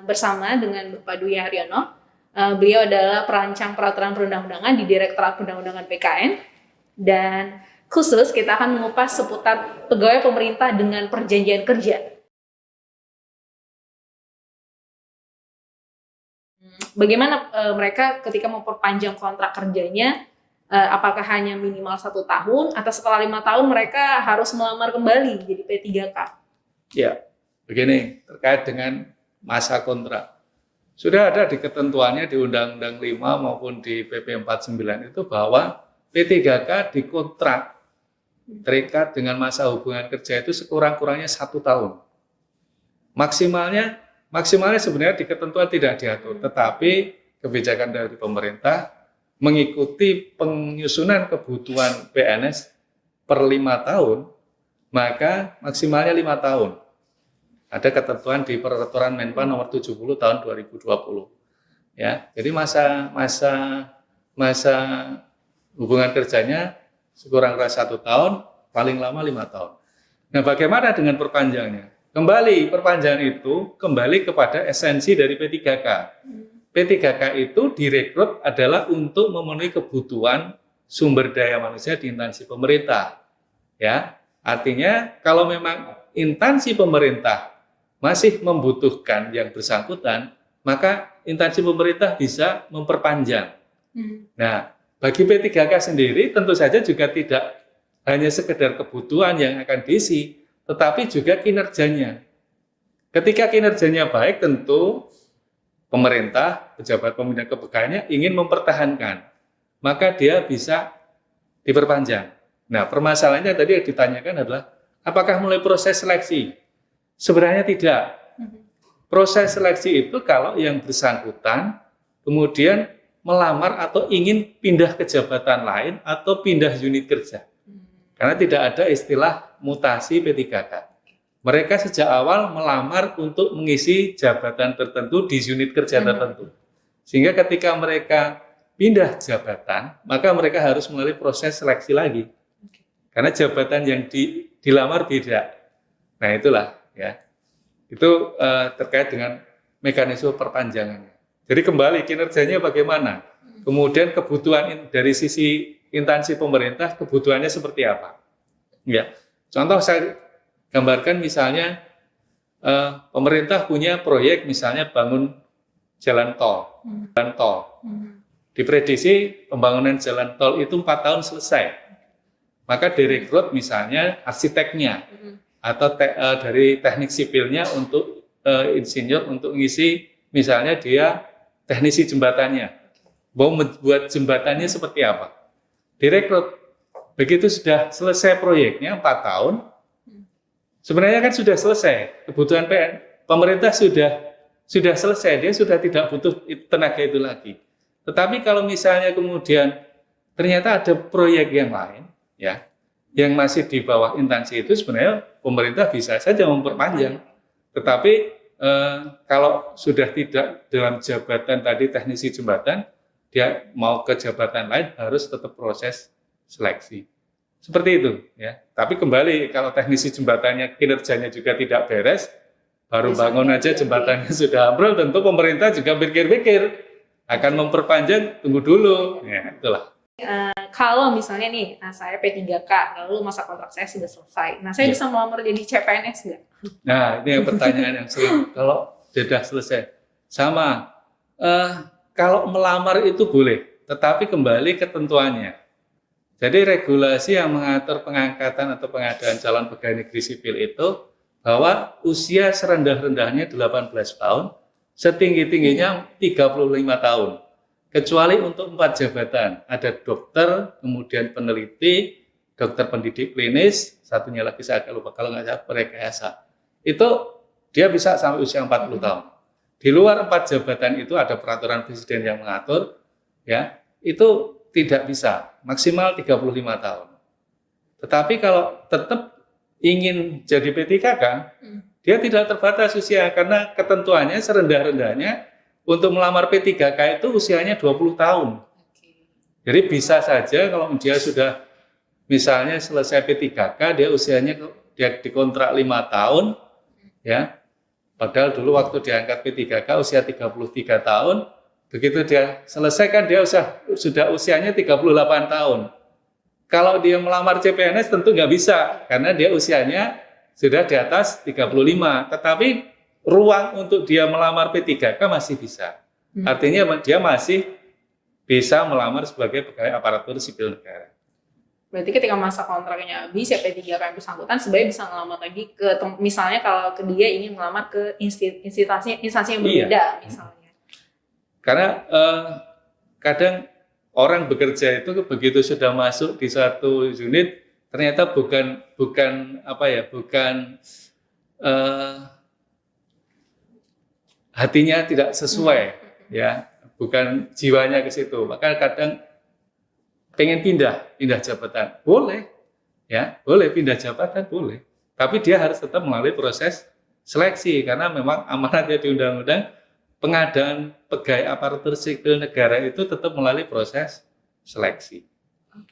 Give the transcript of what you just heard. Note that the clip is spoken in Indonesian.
bersama dengan Bapak Dwi Haryono. Beliau adalah perancang peraturan perundang-undangan di Direktorat Perundang-undangan PKN, dan khusus kita akan mengupas seputar pegawai pemerintah dengan perjanjian kerja. Bagaimana mereka ketika memperpanjang kontrak kerjanya, apakah hanya minimal 1 tahun atau setelah 5 tahun mereka harus melamar kembali jadi P3K? Ya, begini, terkait dengan masa kontrak. Sudah ada di ketentuannya di Undang-Undang 5 maupun di PP 49 itu bahwa P3K dikontrak terikat dengan masa hubungan kerja itu sekurang-kurangnya 1 tahun. Maksimalnya sebenarnya di ketentuan tidak diatur, tetapi kebijakan dari pemerintah mengikuti penyusunan kebutuhan PNS per 5 tahun, maka maksimalnya 5 tahun. Ada ketentuan di Peraturan Menpan nomor 70 tahun 2020. Ya, jadi masa hubungan kerjanya sekurang-kurangnya 1 tahun, paling lama 5 tahun. Nah, bagaimana dengan perpanjangannya? Kembali, perpanjangan itu kembali kepada esensi dari P3K. P3K itu direkrut adalah untuk memenuhi kebutuhan sumber daya manusia di instansi pemerintah. Ya, artinya kalau memang instansi pemerintah masih membutuhkan yang bersangkutan, maka instansi pemerintah bisa memperpanjang. Nah, bagi P3K sendiri tentu saja juga tidak hanya sekedar kebutuhan yang akan diisi, tetapi juga kinerjanya. Ketika kinerjanya baik, tentu pemerintah, pejabat pembina kepegawaiannya ingin mempertahankan, maka dia bisa diperpanjang. Nah, permasalahannya tadi yang ditanyakan adalah apakah mulai proses seleksi? Sebenarnya tidak. Proses seleksi itu kalau yang bersangkutan kemudian melamar atau ingin pindah ke jabatan lain atau pindah unit kerja. Karena tidak ada istilah mutasi P3K. Mereka sejak awal melamar untuk mengisi jabatan tertentu di unit kerja tertentu. Sehingga ketika mereka pindah jabatan, maka mereka harus melalui proses seleksi lagi. Karena jabatan yang dilamar beda. Nah, itulah ya. Itu terkait dengan mekanisme perpanjangannya. Jadi kembali kinerjanya bagaimana? Kemudian kebutuhan dari sisi instansi pemerintah, kebutuhannya seperti apa? Ya. Contoh saya gambarkan misalnya pemerintah punya proyek misalnya bangun jalan tol. Diprediksi pembangunan jalan tol itu 4 tahun selesai. Maka direkrut misalnya arsiteknya atau dari teknik sipilnya untuk insinyur untuk ngisi, misalnya dia teknisi jembatannya. Mau membuat jembatannya seperti apa? Direkrut. Begitu sudah selesai proyeknya 4 tahun, sebenarnya kan sudah selesai. Kebutuhan pemerintah sudah selesai, dia sudah tidak butuh tenaga itu lagi. Tetapi kalau misalnya kemudian ternyata ada proyek yang lain, ya, yang masih di bawah instansi itu, sebenarnya pemerintah bisa saja memperpanjang. Tetapi kalau sudah tidak dalam jabatan tadi teknisi jembatan, dia mau ke jabatan lain harus tetap proses seleksi. Seperti itu, ya. Tapi kembali kalau teknisi jembatannya kinerjanya juga tidak beres, baru bangun aja jembatannya sudah ambrol, tentu pemerintah juga pikir-pikir akan memperpanjang, tunggu dulu. Ya, itulah. Kalau misalnya nih, saya P3K, lalu masa kontrak saya sudah selesai. Nah, saya bisa melamar jadi CPNS nggak? Nah, ini yang pertanyaan yang sering. Kalau sudah selesai, sama. Kalau melamar itu boleh, tetapi kembali ketentuannya. Jadi regulasi yang mengatur pengangkatan atau pengadaan calon pegawai negeri sipil itu bahwa usia serendah-rendahnya 18 tahun, setinggi-tingginya 35 tahun. Kecuali untuk 4 jabatan, ada dokter, kemudian peneliti, dokter pendidik klinis, satunya lagi saya agak lupa, kalau nggak salah rekayasa. Itu dia bisa sampai usia 40 tahun. Di luar 4 jabatan itu ada peraturan presiden yang mengatur, ya, itu tidak bisa, maksimal 35 tahun. Tetapi kalau tetap ingin jadi P3K, dia tidak terbatas usia, karena ketentuannya serendah-rendahnya untuk melamar P3K itu usianya 20 tahun. Jadi bisa saja kalau dia sudah misalnya selesai P3K, dia usianya dia dikontrak 5 tahun, ya. Padahal dulu waktu diangkat P3K usia 33 tahun, begitu dia selesai kan dia sudah usianya 38 tahun. Kalau dia melamar CPNS tentu nggak bisa, karena dia usianya sudah di atas 35. Tetapi ruang untuk dia melamar P3K masih bisa. Artinya dia masih bisa melamar sebagai pegawai aparatur sipil negara. Berarti ketika masa kontraknya habis, ya P3K yang bersangkutan sebenarnya bisa ngelamar lagi ke, misalnya kalau ke dia ingin melamar ke instansi yang berbeda, misalnya. Karena kadang orang bekerja itu begitu sudah masuk di satu unit, ternyata bukan hatinya tidak sesuai, ya, bukan jiwanya ke situ. Maka kadang pengen pindah jabatan, boleh, ya, boleh pindah jabatan, boleh. Tapi dia harus tetap melalui proses seleksi, karena memang amanatnya di undang-undang pengadaan pegawai aparatur sipil negara itu tetap melalui proses seleksi.